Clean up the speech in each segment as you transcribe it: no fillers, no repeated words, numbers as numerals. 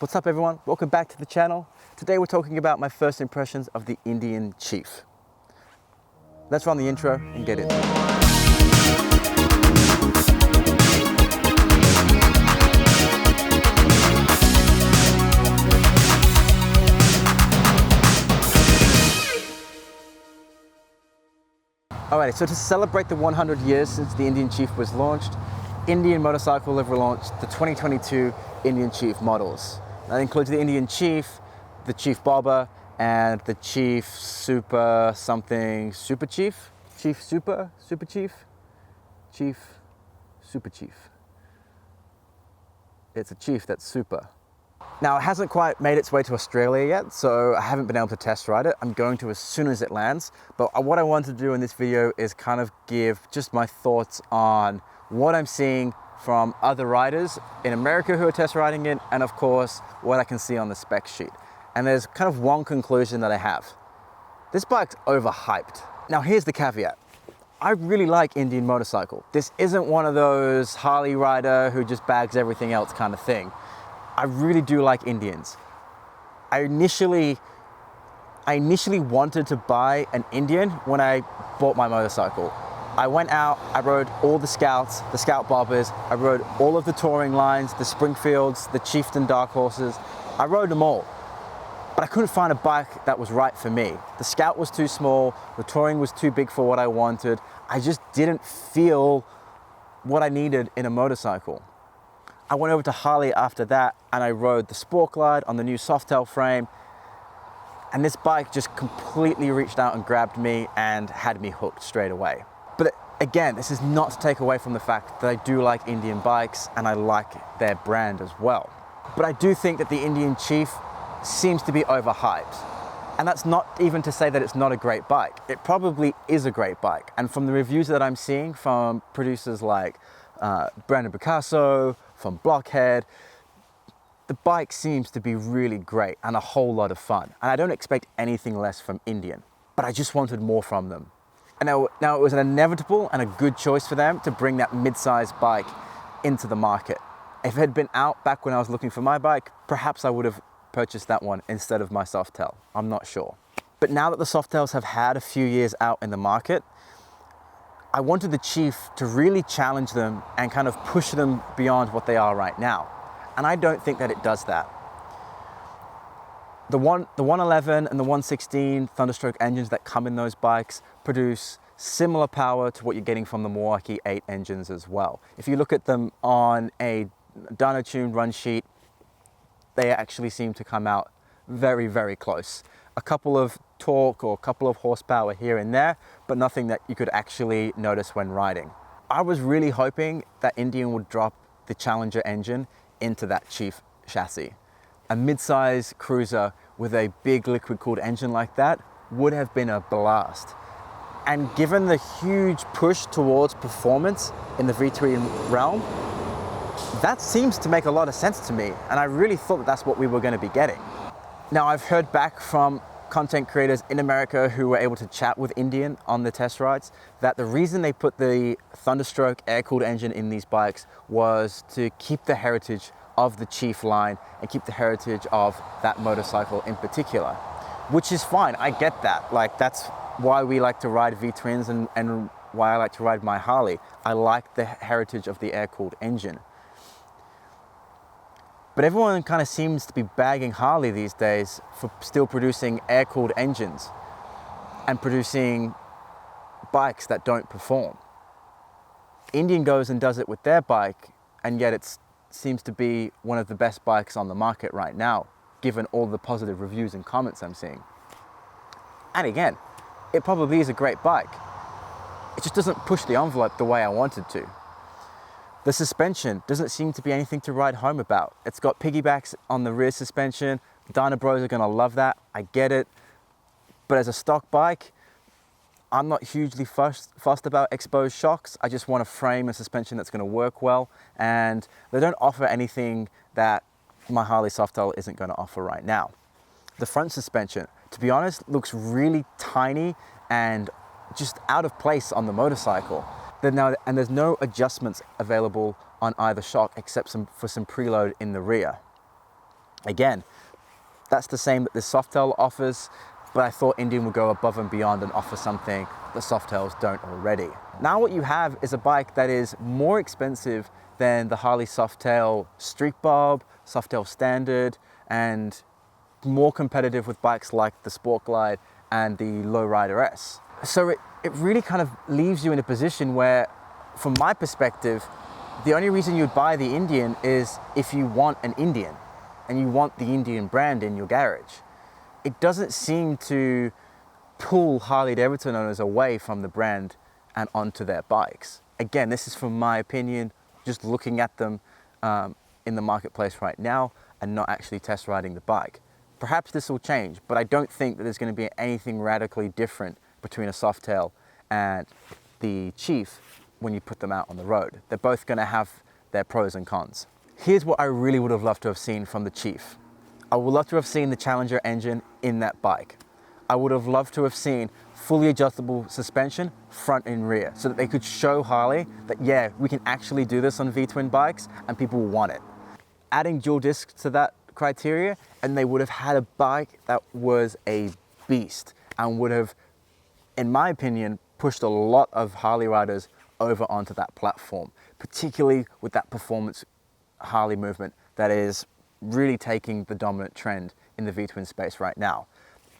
What's up everyone? Welcome back to the channel. Today we're talking about my first impressions of the Indian Chief. Let's run the intro and get into it. Alright, so to celebrate the 100 years since the Indian Chief was launched, Indian Motorcycle have relaunched the 2022 Indian Chief models. That includes the Indian Chief, the Chief Bobber, and the Chief Super something Super Chief? Chief Super? Super Chief? Chief Super Chief. It's a Chief that's super. Now it hasn't quite made its way to Australia yet, so I haven't been able to test ride it. I'm going to as soon as it lands. But what I want to do in this video is kind of give just my thoughts on what I'm seeing from other riders in America who are test riding it, and of course, what I can see on the spec sheet. And there's kind of one conclusion that I have. This bike's overhyped. Now here's the caveat. I really like Indian Motorcycle. This isn't one of those Harley rider who just bags everything else kind of thing. I really do like Indians. I initially wanted to buy an Indian when I bought my motorcycle. I went out, I rode all the Scouts, the Scout Bobbers, I rode all of the touring lines, the Springfields, the Chieftain Dark Horses. I rode them all, but I couldn't find a bike that was right for me. The Scout was too small, the touring was too big for what I wanted. I just didn't feel what I needed in a motorcycle. I went over to Harley after that and I rode the Sport Glide on the new Softail frame, and this bike just completely reached out and grabbed me and had me hooked straight away. But again, this is not to take away from the fact that I do like Indian bikes and I like their brand as well. But I do think that the Indian Chief seems to be overhyped. And that's not even to say that it's not a great bike. It probably is a great bike. And from the reviews that I'm seeing from producers like Brandon Picasso, from Blockhead, the bike seems to be really great and a whole lot of fun. And I don't expect anything less from Indian, but I just wanted more from them. And now it was an inevitable and a good choice for them to bring that mid-size bike into the market. If it had been out back when I was looking for my bike, perhaps I would have purchased that one instead of my Softail. I'm not sure. But now that the Softails have had a few years out in the market, I wanted the Chief to really challenge them and kind of push them beyond what they are right now. And I don't think that it does that. The 111 and the 116 Thunderstroke engines that come in those bikes produce similar power to what you're getting from the Milwaukee 8 engines as well. If you look at them on a dyno-tuned run sheet, they actually seem to come out very, very close. A couple of torque or a couple of horsepower here and there, but nothing that you could actually notice when riding. I was really hoping that Indian would drop the Challenger engine into that Chief chassis. A mid-size cruiser with a big liquid-cooled engine like that would have been a blast. And given the huge push towards performance in the V3 realm, that seems to make a lot of sense to me, and I really thought that that's what we were going to be getting. Now, I've heard back from content creators in America who were able to chat with Indian on the test rides that the reason they put the Thunderstroke air-cooled engine in these bikes was to keep the heritage of the Chief line and keep the heritage of that motorcycle in particular, which is fine. I get that. Like, that's why we like to ride V-twins and why I like to ride my Harley. I like the heritage of the air-cooled engine. But everyone kind of seems to be bagging Harley these days for still producing air-cooled engines and producing bikes that don't perform. Indian goes and does it with their bike, and yet it seems to be one of the best bikes on the market right now, given all the positive reviews and comments I'm seeing. And again, it probably is a great bike. It just doesn't push the envelope the way I wanted to. The suspension doesn't seem to be anything to write home about. It's got piggybacks on the rear suspension. Dyna Bros are gonna love that, I get it. But as a stock bike, I'm not hugely fussed about exposed shocks. I just want a frame and suspension that's gonna work well, and they don't offer anything that my Harley Softail isn't gonna offer right now. The front suspension, to be honest, looks really tiny and just out of place on the motorcycle. And there's no adjustments available on either shock except for some preload in the rear. Again, that's the same that this Softail offers, but I thought Indian would go above and beyond and offer something that Softails don't already. Now what you have is a bike that is more expensive than the Harley Softail Street Bob, Softail Standard, and more competitive with bikes like the Sport Glide and the Lowrider S. So it really kind of leaves you in a position where, from my perspective, the only reason you'd buy the Indian is if you want an Indian and you want the Indian brand in your garage. It doesn't seem to pull Harley Davidson owners away from the brand and onto their bikes. Again, this is from my opinion, just looking at them in the marketplace right now and not actually test riding the bike. Perhaps this will change, but I don't think that there's going to be anything radically different between a Softail and the Chief when you put them out on the road. They're both going to have their pros and cons. Here's what I really would have loved to have seen from the Chief. I would love to have seen the Challenger engine in that bike. I would have loved to have seen fully adjustable suspension, front and rear, so that they could show Harley that, yeah, we can actually do this on V-twin bikes and people will want it. Adding dual discs to that criteria, and they would have had a bike that was a beast and would have, in my opinion, pushed a lot of Harley riders over onto that platform, particularly with that performance Harley movement that is really taking the dominant trend in the V-twin space right now.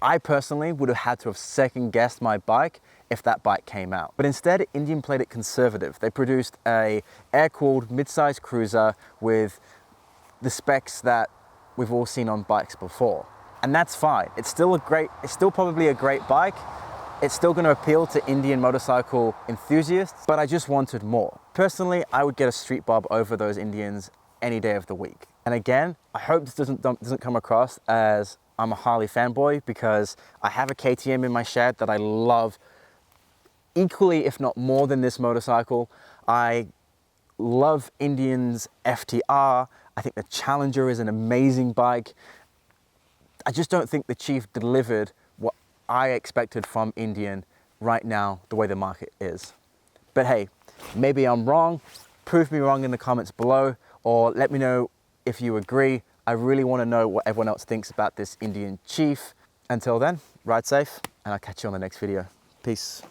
I personally would have had to have second guessed my bike if that bike came out. But instead, Indian played it conservative. They produced a air-cooled mid-size cruiser with the specs that we've all seen on bikes before. And that's fine. It's still probably a great bike. It's still going to appeal to Indian motorcycle enthusiasts, but I just wanted more. Personally, I would get a Street Bob over those Indians any day of the week. And again, I hope this doesn't come across as I'm a Harley fanboy, because I have a KTM in my shed that I love equally, if not more than this motorcycle. I love Indian's FTR. I think the Challenger is an amazing bike. I just don't think the Chief delivered what I expected from Indian right now, the way the market is. But hey, maybe I'm wrong. Prove me wrong in the comments below, or let me know if you agree. I really want to know what everyone else thinks about this Indian Chief. Until then, ride safe, and I'll catch you on the next video. Peace.